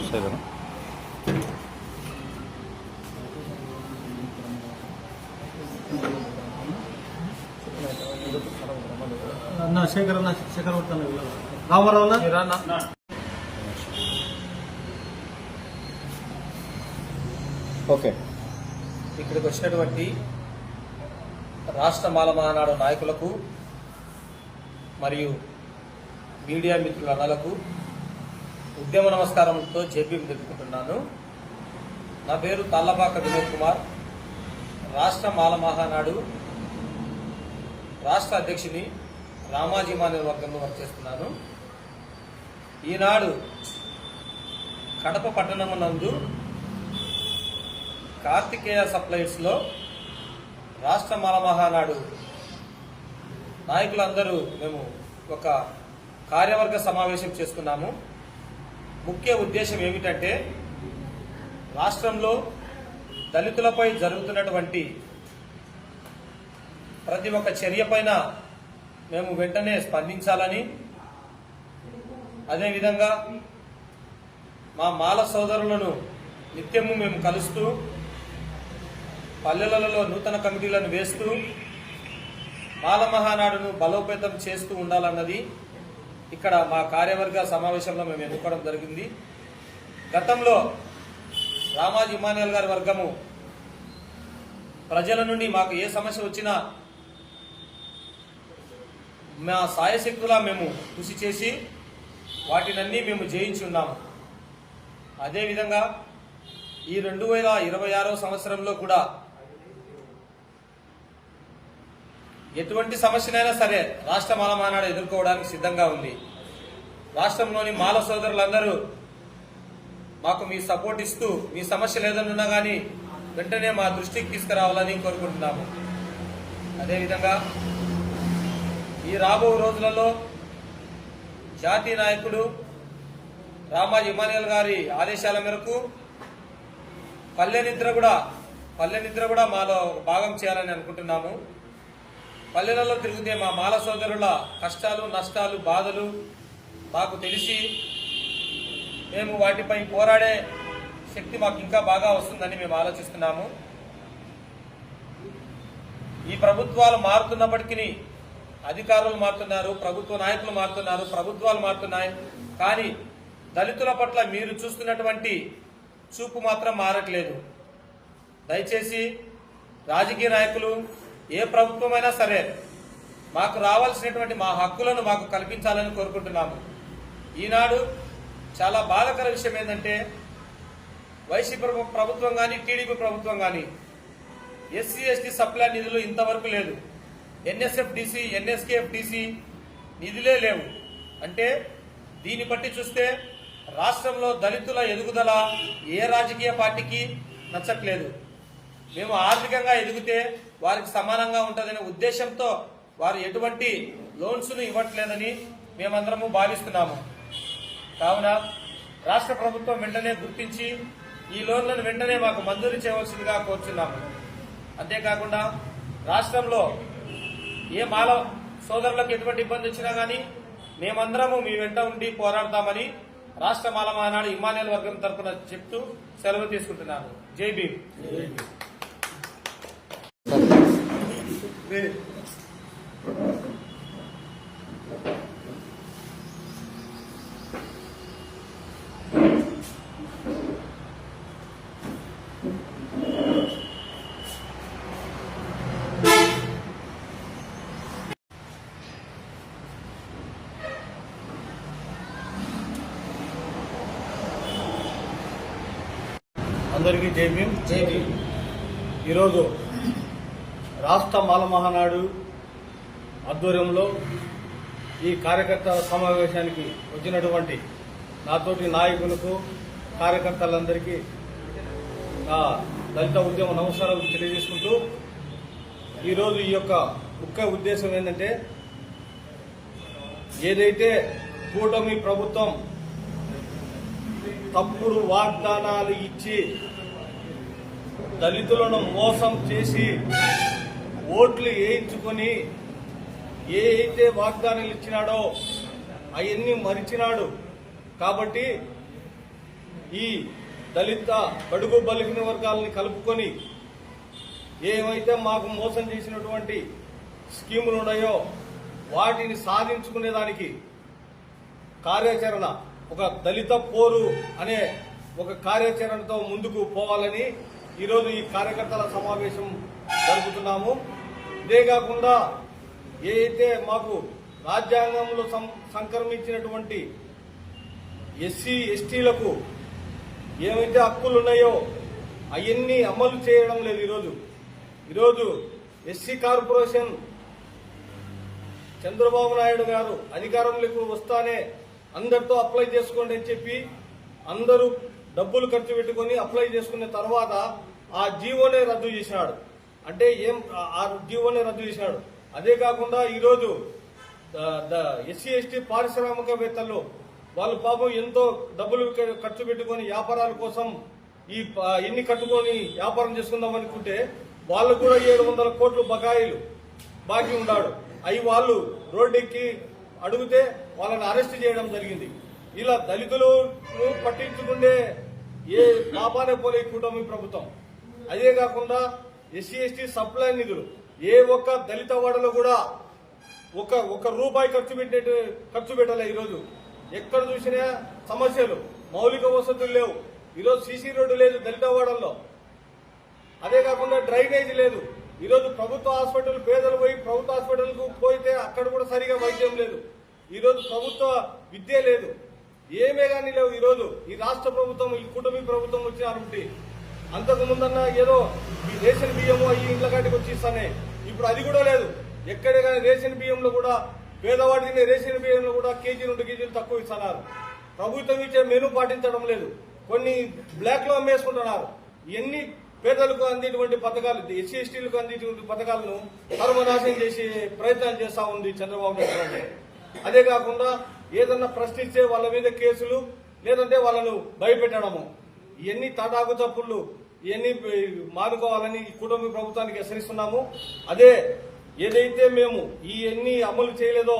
Shekhar Ramarao okay. ఇక్కడికి వచ్చినటువంటి రాష్ట్ర మాల మహానాడు నాయకులకు మరియు మీడియా మిత్రులందరకు ఉద్యమ నమస్కారంతో జేపీ తెలుపుకుంటున్నాను. నా పేరు తాళ్లపాక వినోద్ కుమార్, రాష్ట్ర మాల మహానాడు రాష్ట్ర అధ్యక్షుని రామాజీ మానేర్ వర్గంలో వర్క్ చేస్తున్నాను. ఈనాడు కడప పట్టణమునందు కార్తికేయ సప్లైస్లో రాష్ట్ర మాల మహానాడు నాయకులందరూ మేము ఒక కార్యవర్గ సమావేశం చేసుకున్నాము. ముఖ్య ఉద్దేశం ఏమిటంటే రాష్ట్రంలో దళితులపై జరుగుతున్నటువంటి ప్రతి ఒక్క చర్యపైన మేము వెంటనే స్పందించాలని, అదేవిధంగా మా మాల సోదరులను నిత్యము మేము కలుస్తూ పల్లెలలో నూతన కమిటీలను వేస్తూ మాల మహానాడును బలోపేతం చేస్తూ ఉండాలన్నది ఇక్కడ మా కార్యవర్గ సమావేశంలో మేము ఎన్నుకోవడం జరిగింది. గతంలో రామాజీ ఇమానియల్ గారి వర్గము ప్రజల నుండి మాకు ఏ సమస్య వచ్చినా మా సాయశక్తులా మేము కృషి చేసి వాటినన్నీ మేము జయించి ఉన్నాము. అదేవిధంగా ఈ 2026వ సంవత్సరంలో కూడా ఎటువంటి సమస్యనైనా సరే రాష్ట్ర మాల మహానాడు ఎదుర్కోవడానికి సిద్ధంగా ఉంది. రాష్ట్రంలోని మాల సోదరులందరూ మాకు మీ సపోర్ట్ ఇస్తూ మీ సమస్యలు ఏదన్నా కానీ వెంటనే మా దృష్టికి తీసుకురావాలని కోరుకుంటున్నాము. అదేవిధంగా ఈ రాబో రోజులలో జాతీయ నాయకుడు రామాజీ ఇమానియల్ గారి ఆదేశాల మేరకు పల్లె నిద్ర కూడా మాలో భాగం చేయాలని అనుకుంటున్నాము. పల్లెలలో తిరిగితే మా మాల సోదరుల కష్టాలు, నష్టాలు, బాధలు మాకు తెలిసి మేము వాటిపై పోరాడే శక్తి మాకు ఇంకా బాగా వస్తుందని మేము ఆలోచిస్తున్నాము. ఈ ప్రభుత్వాలు మారుతున్నప్పటికీ అధికారులు మారుతున్నారు, ప్రభుత్వ నాయకులు మారుతున్నారు, ప్రభుత్వాలు మారుతున్నాయి, కానీ దళితుల పట్ల మీరు చూస్తున్నటువంటి చూపు మాత్రం మారట్లేదు. దయచేసి రాజకీయ నాయకులు ఏ ప్రభుత్వమైనా సరే మాకు రావాల్సినటువంటి మా హక్కులను మాకు కల్పించాలని కోరుకుంటున్నాము. ఈనాడు చాలా బాధాకర విషయం ఏంటంటే వైసీపీ ప్రభుత్వం కానీ టీడీపీ ప్రభుత్వం కానీ ఎస్సీ ఎస్టీ సప్లై నిధులు ఇంతవరకు లేదు. ఎన్ఎస్ఎఫ్డిసి, ఎన్ఎస్కేఎఫ్డిసి నిధులే లేవు. అంటే దీన్ని బట్టి చూస్తే రాష్ట్రంలో దళితుల ఎదుగుదల ఏ రాజకీయ పార్టీకి నచ్చట్లేదు. మేము ఆర్థికంగా ఎదిగితే వారికి సమానంగా ఉంటుందనే ఉద్దేశంతో వారు ఎటువంటి లోన్స్ను ఇవ్వట్లేదని మేమందరము భావిస్తున్నాము. కావున రాష్ట్ర ప్రభుత్వం వెంటనే గుర్తించి ఈ లోన్లను వెంటనే మాకు మంజూరు చేయవలసిందిగా కోరుచున్నాము. అంతేకాకుండా రాష్ట్రంలో ఏ మాల సోదరులకు ఎటువంటి ఇబ్బంది వచ్చినా కానీ మేమందరము మీ వెంట ఉండి పోరాడతామని రాష్ట్ర మాల మహానాడు ఇమానియల్ వర్గం తరఫున చెప్తూ సెలవు తీసుకుంటున్నాను. జై భీమ్. అందరికీ జై భీమ్. జై భీమ్. ఈరోజు రాష్ట్ర మాల మహానాడు ఆధ్వర్యంలో ఈ కార్యకర్త సమావేశానికి వచ్చినటువంటి నాతోటి నాయకులకు, కార్యకర్తలందరికీ నా దళిత ఉద్యమ నమస్కారాలు తెలియజేసుకుంటూ ఈరోజు ఈ యొక్క ముఖ్య ఉద్దేశం ఏంటంటే ఏదైతే కూటమి ప్రభుత్వం తప్పుడు వాగ్దానాలు ఇచ్చి దళితులను మోసం చేసి ఓట్లు వేయించుకొని ఏ అయితే వాగ్దానాలు ఇచ్చినాడో అవన్నీ మరిచినాడు. కాబట్టి ఈ దళిత బడుగు బలిగిన వర్గాలని కలుపుకొని ఏమైతే మాకు మోసం చేసినటువంటి స్కీములు ఉన్నాయో వాటిని సాధించుకునేదానికి కార్యాచరణ, ఒక దళిత పోరు అనే ఒక కార్యాచరణతో ముందుకు పోవాలని ఈరోజు ఈ కార్యకర్తల సమావేశం జరుపుతున్నాము. ఇదే కాకుండా ఏదైతే మాకు రాజ్యాంగంలో సంక్రమించినటువంటి ఎస్సీ ఎస్టీలకు ఏమైతే హక్కులు ఉన్నాయో అవన్నీ అమలు చేయడం లేదు. ఈరోజు ఎస్సీ కార్పొరేషన్ చంద్రబాబు నాయుడు గారు అధికారంలోకి వస్తానే అందరితో అప్లై చేసుకోండి అని చెప్పి అందరూ డబ్బులు ఖర్చు పెట్టుకుని అప్లై చేసుకున్న తర్వాత ఆ జీవోనే రద్దు చేసినాడు. అంటే ఆ జీవోనే రద్దు చేసినాడు. అదే కాకుండా ఈరోజు ఎస్సీ ఎస్టీ పారిశ్రామికవేత్తలు వాళ్ళు పాపం ఎంతో డబ్బులు ఖర్చు పెట్టుకుని వ్యాపారాల కోసం ఎన్ని కట్టుకొని వ్యాపారం చేసుకుందాం అనుకుంటే వాళ్ళు కూడా 700 కోట్లు బకాయిలు బాకీ ఉన్నాడు. అవి వాళ్ళు రోడ్డెక్కి అడిగితే వాళ్ళని అరెస్ట్ చేయడం జరిగింది. ఇలా దళితులను పట్టించుకుంటే ఏ పాపానే పోలే కూటమి ప్రభుత్వం. అదే కాకుండా ఎస్సీ ఎస్టీ సప్లై నిధులు ఏ ఒక్క దళిత వాడలో కూడా ఒక రూపాయి ఖర్చు పెట్టలే. ఈరోజు ఎక్కడ చూసినా సమస్యలు, మౌలిక వసతులు లేవు. ఈరోజు సీసీ రోడ్డు లేదు దళిత వాడల్లో. అదే కాకుండా డ్రైనేజ్ లేదు. ఈరోజు ప్రభుత్వ హాస్పిటల్, పేదలు పోయి ప్రభుత్వ హాస్పిటల్కు పోయితే అక్కడ కూడా సరిగా వైద్యం లేదు. ఈరోజు ప్రభుత్వ విద్య లేదు. ఏమే కానీ లేవు. ఈరోజు ఈ రాష్ట్ర ప్రభుత్వం, ఈ కూటమి ప్రభుత్వం వచ్చినారంటే అంతకు ముందన్నా ఏదో ఈ రేషన్ బియ్యము ఈ ఇండ్ల కాటికి వచ్చి ఇస్తానే, ఇప్పుడు అది కూడా లేదు. ఎక్కడే కానీ రేషన్ బియ్యంలో కూడా పేదవాడిని రేషన్ బియ్యంలో కూడా కేజీ 2 కేజీలు తక్కువ ఇస్తున్నారు. ప్రభుత్వం ఇచ్చే మెనూ పాటించడం లేదు. కొన్ని బ్లాక్ లో అమ్మేసుకుంటున్నారు. ఇవన్నీ పేదలకు అందేటువంటి పథకాలు, ఎస్సీ ఎస్టీలకు అందేటువంటి పథకాలను సర్వనాశనం చేసే ప్రయత్నాలు చేస్తా ఉంది చంద్రబాబు నాయుడు. అదే కాకుండా ఏదన్నా ప్రశ్నిస్తే వాళ్ళ మీద కేసులు, లేదంటే వాళ్ళను భయపెట్టడము, ఇవన్నీ తాటాకు తప్పులు, ఇవన్నీ మానుకోవాలని ఈ కుటుంబ ప్రభుత్వానికి హెచ్చరిస్తున్నాము. అదే ఏదైతే మేము ఇవన్నీ అమలు చేయలేదో,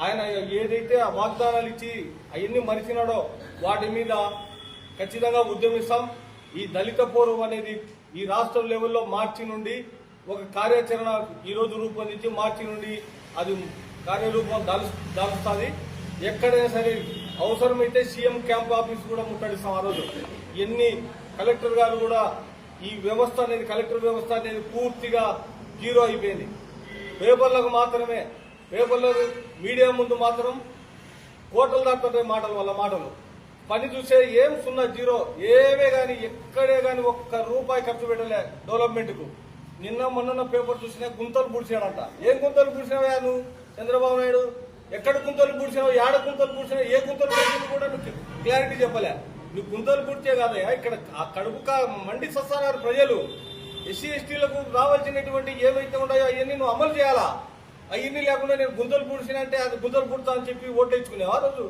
ఆయన ఏదైతే వాగ్దానాలు ఇచ్చి అవన్నీ మరిచినాడో వాటి మీద ఖచ్చితంగా ఉద్యమిస్తాం. ఈ దళిత పోరు అనేది ఈ రాష్ట్ర లెవెల్లో మార్చి నుండి ఒక కార్యాచరణ ఈరోజు రూపొందించి మార్చి నుండి అది కార్యరూపం దాలుస్తుంది. ఎక్కడైనా సరే అవసరమైతే సీఎం క్యాంప్ ఆఫీస్ కూడా ముట్టడిస్తాం. ఆ రోజు ఎన్ని కలెక్టర్ గారు కూడా ఈ వ్యవస్థ అనేది, కలెక్టర్ వ్యవస్థ అనేది పూర్తిగా జీరో అయిపోయింది. పేపర్లకు మాత్రమే, పేపర్లకు మీడియా ముందు మాత్రం కోటలు దాటుతుంటాయి మాటలు. పని చూసే ఏం సున్నా, జీరో. ఏమే కానీ ఎక్కడే కానీ ఒక్క రూపాయి ఖర్చు పెట్టలే డెవలప్మెంట్ కు. నిన్న మొన్న పేపర్ చూసినా గుంతలు పూడ్చాడంట. ఏం గుంతలు పూడ్చినావా నువ్వు చంద్రబాబు నాయుడు? ఎక్కడ గుంతలు పూడ్చినావు, ఏడ గుంతలు పూడ్చినావు, ఏ గుంతలు పూడ్చినా కూడా నువ్వు క్లారిటీ చెప్పలే. నువ్వు గుంతలు పూడ్చే కాదయా, ఇక్కడ ఆ కడుపు మండి సస్తున్నారు ప్రజలు. ఎస్సీ ఎస్టీలకు రావాల్సినటువంటి ఏవైతే ఉన్నాయో అవన్నీ నువ్వు అమలు చేయాలా. అవన్నీ లేకుండా నేను గుంతలు పూడ్చినా అంటే అది గుంతలు పూడతా అని చెప్పి ఓట్లు వేసుకునేవా రోజు?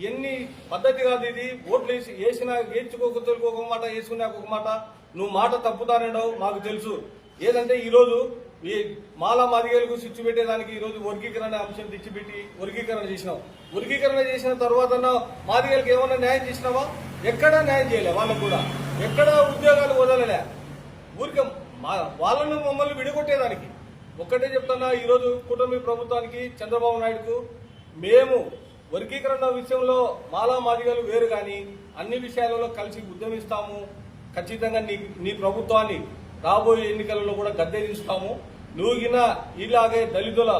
ఎన్ని పద్ధతి కాదు ఇది. ఓట్లు వేసినా వేయించుకోక ఒక మాట, వేసుకున్నాక ఒక మాట. నువ్వు మాట తప్పుతానండవు మాకు తెలుసు. ఏదంటే ఈరోజు ఈ మాలా మాదిగలకు స్విచ్ పెట్టేదానికి ఈరోజు వర్గీకరణ అంశం తెచ్చిపెట్టి వర్గీకరణ చేసినావు. వర్గీకరణ చేసిన తర్వాత మాదిగలకు ఏమన్నా న్యాయం చేసినావా? ఎక్కడా న్యాయం చేయలే. వాళ్ళకు కూడా ఎక్కడా ఉద్యోగాలు వదలలే. ఊరికే వాళ్ళను మమ్మల్ని విడగొట్టేదానికి. ఒక్కటే చెప్తున్నా, ఈరోజు కూటమి ప్రభుత్వానికి, చంద్రబాబు నాయుడుకు, మేము వర్గీకరణ విషయంలో మాలా మాదిగలు వేరు కానీ అన్ని విషయాలలో కలిసి ఉద్యమిస్తాము. ఖచ్చితంగా నీ ప్రభుత్వాన్ని రాబోయే ఎన్నికలలో కూడా గద్దెదిస్తాము. నువ్వు గిన ఇలాగే దళితుల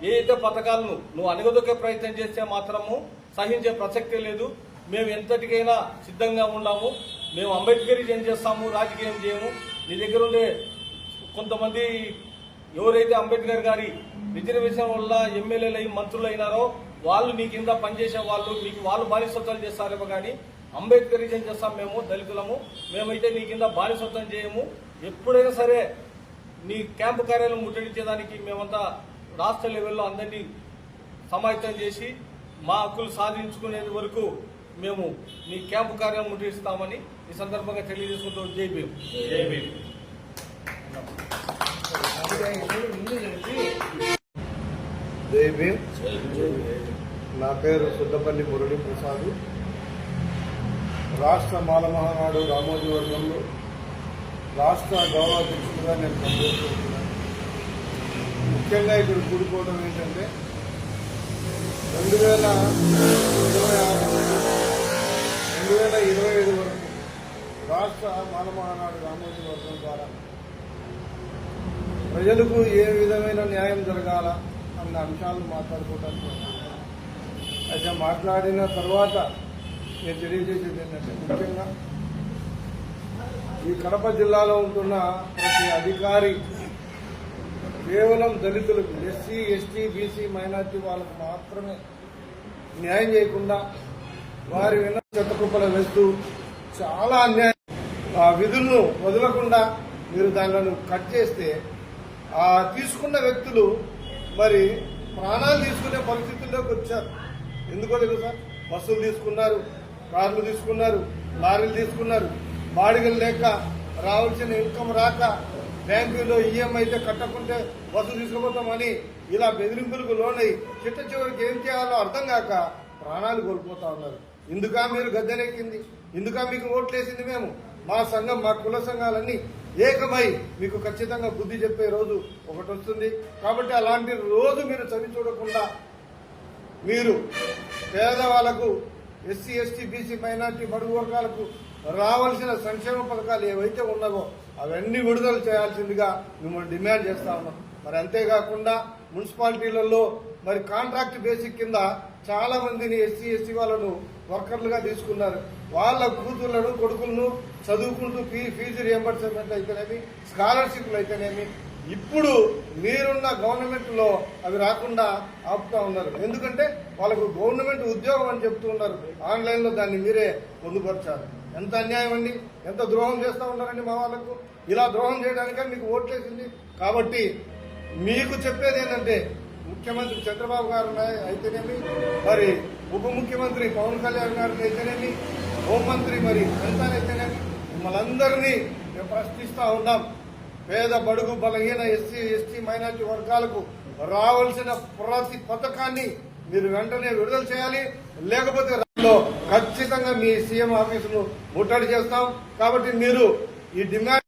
ఏదైతే పథకాలను నువ్వు అణగదొక్కే ప్రయత్నం చేస్తే మాత్రము సహించే ప్రసక్తే లేదు. మేము ఎంతటికైనా సిద్ధంగా ఉన్నాము. మేము అంబేద్కరిజం చేస్తాము, రాజకీయం చేయము. నీ దగ్గర ఉండే కొంతమంది ఎవరైతే అంబేద్కర్ గారి రిజర్వేషన్ వల్ల ఎమ్మెల్యేలు అయి మంత్రులు అయినారో వాళ్ళు నీ కింద పనిచేసే వాళ్ళు, మీకు వాళ్ళు బానిసత్వాలు చేస్తారేమో కానీ అంబేద్కరిజం చేస్తాం మేము దళితులము. మేమైతే నీ కింద బానిసత్వం చేయము. ఎప్పుడైనా సరే నీ క్యాంపు కార్యాలయం ముట్టడించేదానికి మేమంతా రాష్ట్ర లెవెల్లో అందరినీ సమాయత్తం చేసి మా హక్కులు సాధించుకునే వరకు మేము నీ క్యాంపు కార్యాలయం ముట్టడిస్తామని ఈ సందర్భంగా తెలియజేసుకుంటూ జై భీమ్. జై భీమ్. జై భీమ్. నా పేరు సుద్దపల్లి మురళీ ప్రసాద్. రాష్ట్ర మాలమహానాడు రామోజీ వర్గంలో రాష్ట్ర గౌరవాధ్యక్షుడిగా నేను పనిచేస్తున్నాను. ముఖ్యంగా ఇక్కడ కూడుకోవడం ఏంటంటే 2025 వరకు రాష్ట్ర మాలమహానాడు రామోజీ వర్గం ద్వారా ప్రజలకు ఏ విధమైన న్యాయం జరగాల అన్న అంశాలను మాట్లాడుకోవడానికి అయితే మాట్లాడిన తర్వాత నేను తెలియజేసేది ఏంటంటే ముఖ్యంగా ఈ కడప జిల్లాలో ఉంటున్న ప్రతి అధికారి కేవలం దళితులకు ఎస్సీ ఎస్టీ బీసీ మైనార్టీ వాళ్ళకు మాత్రమే న్యాయం చేయకుండా వారి వెన్న చెత్తకుప్పలు వేస్తూ చాలా అన్యాయం ఆ విధులను వదలకుండా మీరు దానిలను కట్ చేస్తే ఆ తీసుకున్న వ్యక్తులు మరి ప్రాణాలు తీసుకునే పరిస్థితుల్లోకి వచ్చారు. ఎందుకో తెలుసా? బస్సులు తీసుకున్నారు, కార్లు తీసుకున్నారు, లారీలు తీసుకున్నారు, బాడిగలు లేక రావాల్సిన ఇన్కమ్ రాక బ్యాంకులో ఈఎంఐ అయితే కట్టకుంటే బస్సు తీసుకుపోతామని ఇలా బెదిరింపులకు లోనై చిట్ట చివరికి ఏం చేయాలో అర్థం కాక ప్రాణాలు కోల్పోతా ఉన్నారు. ఇందుకా మీరు గద్దెనెక్కింది? ఇందుకా మీకు ఓట్లేసింది? మేము మా సంఘం, మా కుల సంఘాలన్నీ ఏకమై మీకు ఖచ్చితంగా బుద్ధి చెప్పే రోజు ఒకటి వస్తుంది. కాబట్టి అలాంటి రోజు మీరు చవి చూడకుండా మీరు పేదవాళ్లకు, ఎస్సీ ఎస్టీ బీసీ మైనార్టీ బడుగు వర్గాలకు రావాల్సిన సంక్షేమ పథకాలు ఏవైతే ఉన్నావో అవన్నీ విడుదల చేయాల్సిందిగా మిమ్మల్ని డిమాండ్ చేస్తా ఉన్నాం. మరి అంతేకాకుండా మున్సిపాలిటీలలో మరి కాంట్రాక్ట్ బేసిక్ కింద చాలా మందిని ఎస్సీ ఎస్టీ వాళ్ళను వర్కర్లుగా తీసుకున్నారు. వాళ్ళ కూతుళ్లను కొడుకులను చదువుకుంటూ ఫీజు రియంబర్స్మెంట్ అయితేనేమి, స్కాలర్షిప్లు అయితేనేమి ఇప్పుడు మీరున్న గవర్నమెంట్ లో అవి రాకుండా ఆపుతా ఉన్నారు. ఎందుకంటే వాళ్ళకు గవర్నమెంట్ ఉద్యోగం అని చెప్తూ ఉన్నారు. ఆన్లైన్ లో దాన్ని మీరే పొందుపరిచారు. ఎంత అన్యాయం అండి! ఎంత ద్రోహం చేస్తా ఉన్నారండి మా వాళ్ళకు. ఇలా ద్రోహం చేయడానికే మీకు ఓట్లేసింది. కాబట్టి మీకు చెప్పేది ఏంటంటే ముఖ్యమంత్రి చంద్రబాబు గారు అయితేనేమి, మరి ఉప ముఖ్యమంత్రి పవన్ కళ్యాణ్ గారిని అయితేనేమి, హోంమంత్రి మరి అయితేనేమి, మిమ్మల్ని అందరినీ మేము ప్రశ్నిస్తా ఉన్నాం. పేద బడుగు బలహీన ఎస్సీ ఎస్టీ మైనార్టీ వర్గాలకు రావాల్సిన ప్రతి పథకాన్ని మీరు వెంటనే విడుదల చేయాలి. లేకపోతే ఖచ్చితంగా మీ సీఎం ఆఫీసును ముట్టడి చేస్తాం. కాబట్టి మీరు ఈ డిమాండ్